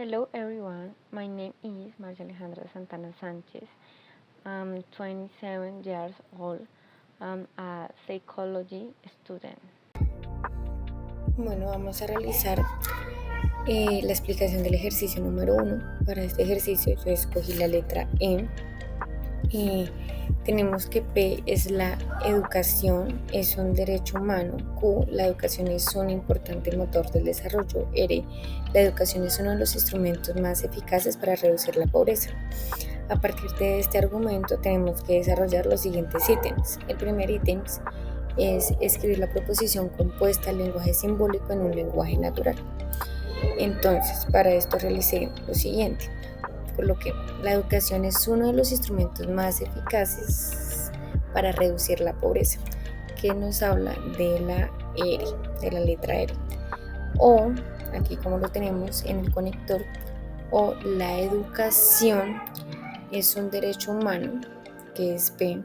Hello everyone, my name is María Alejandra Santana Sanchez. I'm 27 years old. I'm a psychology student. Bueno, vamos a realizar la explicación del ejercicio número 1. Para este ejercicio yo escogí la letra E. Tenemos que P es la educación, es un derecho humano. Q, la educación es un importante motor del desarrollo. R, la educación es uno de los instrumentos más eficaces para reducir la pobreza. A partir de este argumento tenemos que desarrollar los siguientes ítems. El primer ítem es escribir la proposición compuesta al lenguaje simbólico en un lenguaje natural. Entonces, para esto realicé lo siguiente. Coloqué: la educación es uno de los instrumentos más eficaces para reducir la pobreza, que nos habla de la R, de la letra R. O, aquí como lo tenemos en el conector, o la educación es un derecho humano, que es P,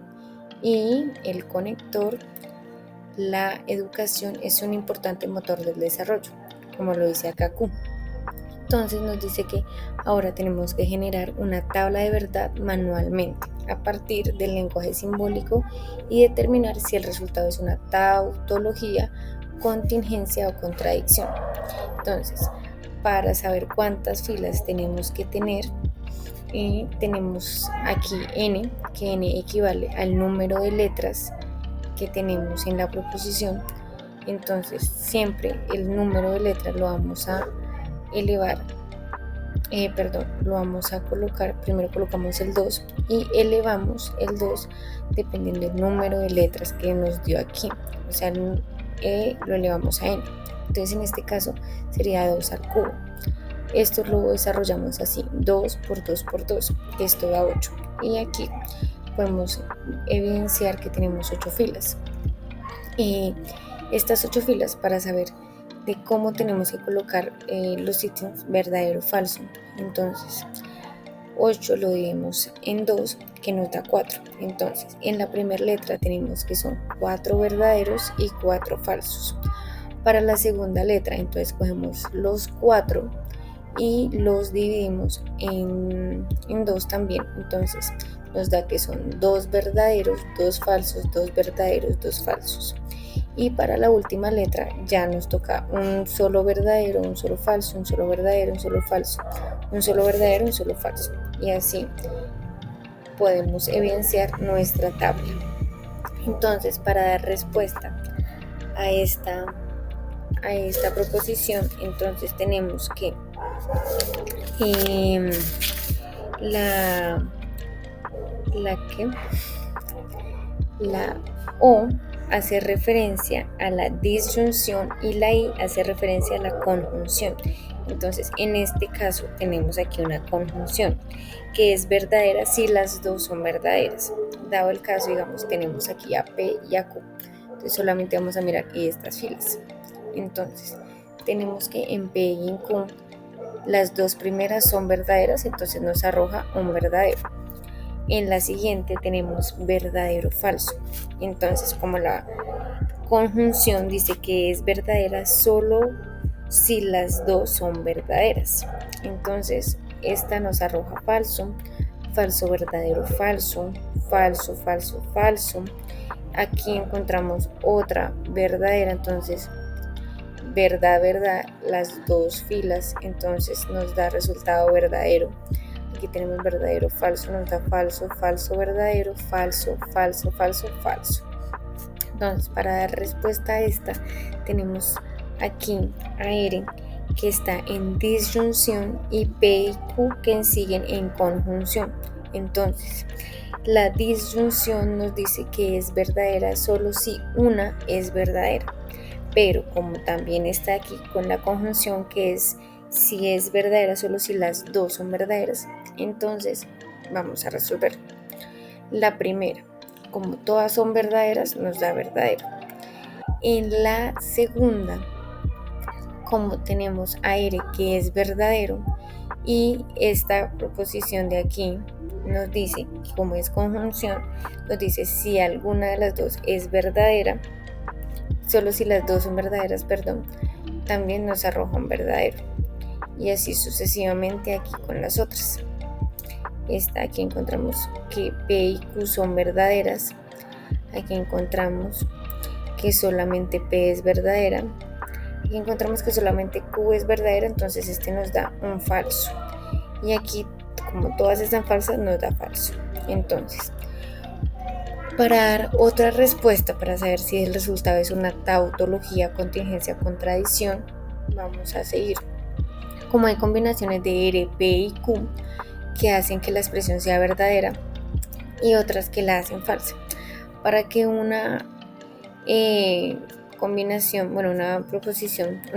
y el conector, la educación es un importante motor del desarrollo, como lo dice acá Q. Entonces nos dice que ahora tenemos que generar una tabla de verdad manualmente a partir del lenguaje simbólico y determinar si el resultado es una tautología, contingencia o contradicción. Entonces, para saber cuántas filas tenemos que tener, tenemos aquí n, que n equivale al número de letras que tenemos en la proposición. Entonces siempre el número de letras lo vamos a elevar, lo vamos a colocar, primero colocamos el 2 y elevamos el 2 dependiendo del número de letras que nos dio aquí, o sea, el lo elevamos a n. Entonces en este caso sería 2 al cubo. Esto lo desarrollamos así: 2 por 2 por 2, esto da 8. Y aquí podemos evidenciar que tenemos 8 filas. Estas 8 filas, para saber de cómo tenemos que colocar los ítems verdadero o falso. Entonces, 8 lo dividimos en 2, que nos da 4. Entonces, en la primera letra tenemos que son 4 verdaderos y 4 falsos. Para la segunda letra, entonces cogemos los 4 y los dividimos en 2 también. Entonces, nos da que son 2 verdaderos, 2 falsos, 2 verdaderos, 2 falsos. Y para la última letra ya nos toca un solo verdadero, un solo falso, un solo verdadero, un solo falso, un solo verdadero, un solo falso. Y así podemos evidenciar nuestra tabla. Entonces, para dar respuesta a esta proposición, entonces tenemos que la O hace referencia a la disyunción y la I hace referencia a la conjunción. Entonces, en este caso tenemos aquí una conjunción que es verdadera si las dos son verdaderas. Dado el caso, digamos, tenemos aquí a P y a Q. Entonces, solamente vamos a mirar estas filas. Entonces, tenemos que en P y en Q las dos primeras son verdaderas, entonces nos arroja un verdadero. En la siguiente tenemos verdadero falso. Entonces, como la conjunción dice que es verdadera solo si las dos son verdaderas, entonces esta nos arroja falso, falso, verdadero, falso, falso, falso, falso. Aquí encontramos otra verdadera, entonces verdad, verdad, las dos filas, entonces nos da resultado verdadero. Aquí tenemos verdadero, falso, nos da falso, falso, verdadero, falso, falso, falso, falso. Entonces, para dar respuesta a esta, tenemos aquí a R, que está en disyunción, y P y Q, que siguen en conjunción. Entonces, la disyunción nos dice que es verdadera solo si una es verdadera, pero como también está aquí con la conjunción, que es si es verdadera solo si las dos son verdaderas, entonces vamos a resolver. La primera, como todas son verdaderas, nos da verdadero. En la segunda, como tenemos a R que es verdadero, y esta proposición de aquí nos dice, como es conjunción, nos dice si alguna de las dos es verdadera, solo si las dos son verdaderas, también nos arroja un verdadero. y así sucesivamente aquí con las otras. Aquí encontramos que P y Q son verdaderas. Aquí encontramos que solamente P es verdadera. Aquí encontramos que solamente Q es verdadera, entonces este nos da un falso. Y aquí, como todas están falsas, nos da falso. Entonces, para dar otra respuesta, para saber si el resultado es una tautología, contingencia, contradicción, vamos a seguir. Como hay combinaciones de R, P y Q que hacen que la expresión sea verdadera y otras que la hacen falsa. Para que una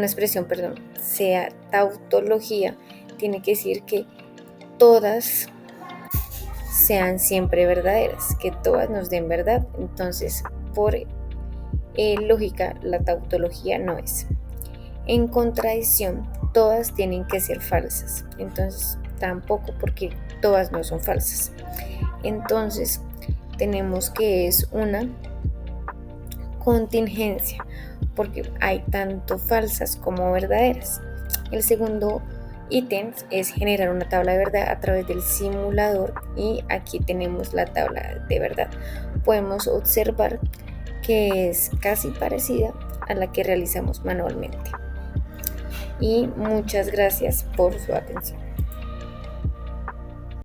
expresión, sea tautología, tiene que decir que todas sean siempre verdaderas, que todas nos den verdad. Entonces, por lógica, la tautología no es. En contradicción, todas tienen que ser falsas. Entonces, tampoco, porque todas no son falsas. Entonces, tenemos que es una contingencia, porque hay tanto falsas como verdaderas. El segundo ítem es generar una tabla de verdad a través del simulador, y aquí tenemos la tabla de verdad. Podemos observar que es casi parecida a la que realizamos manualmente. Y muchas gracias por su atención.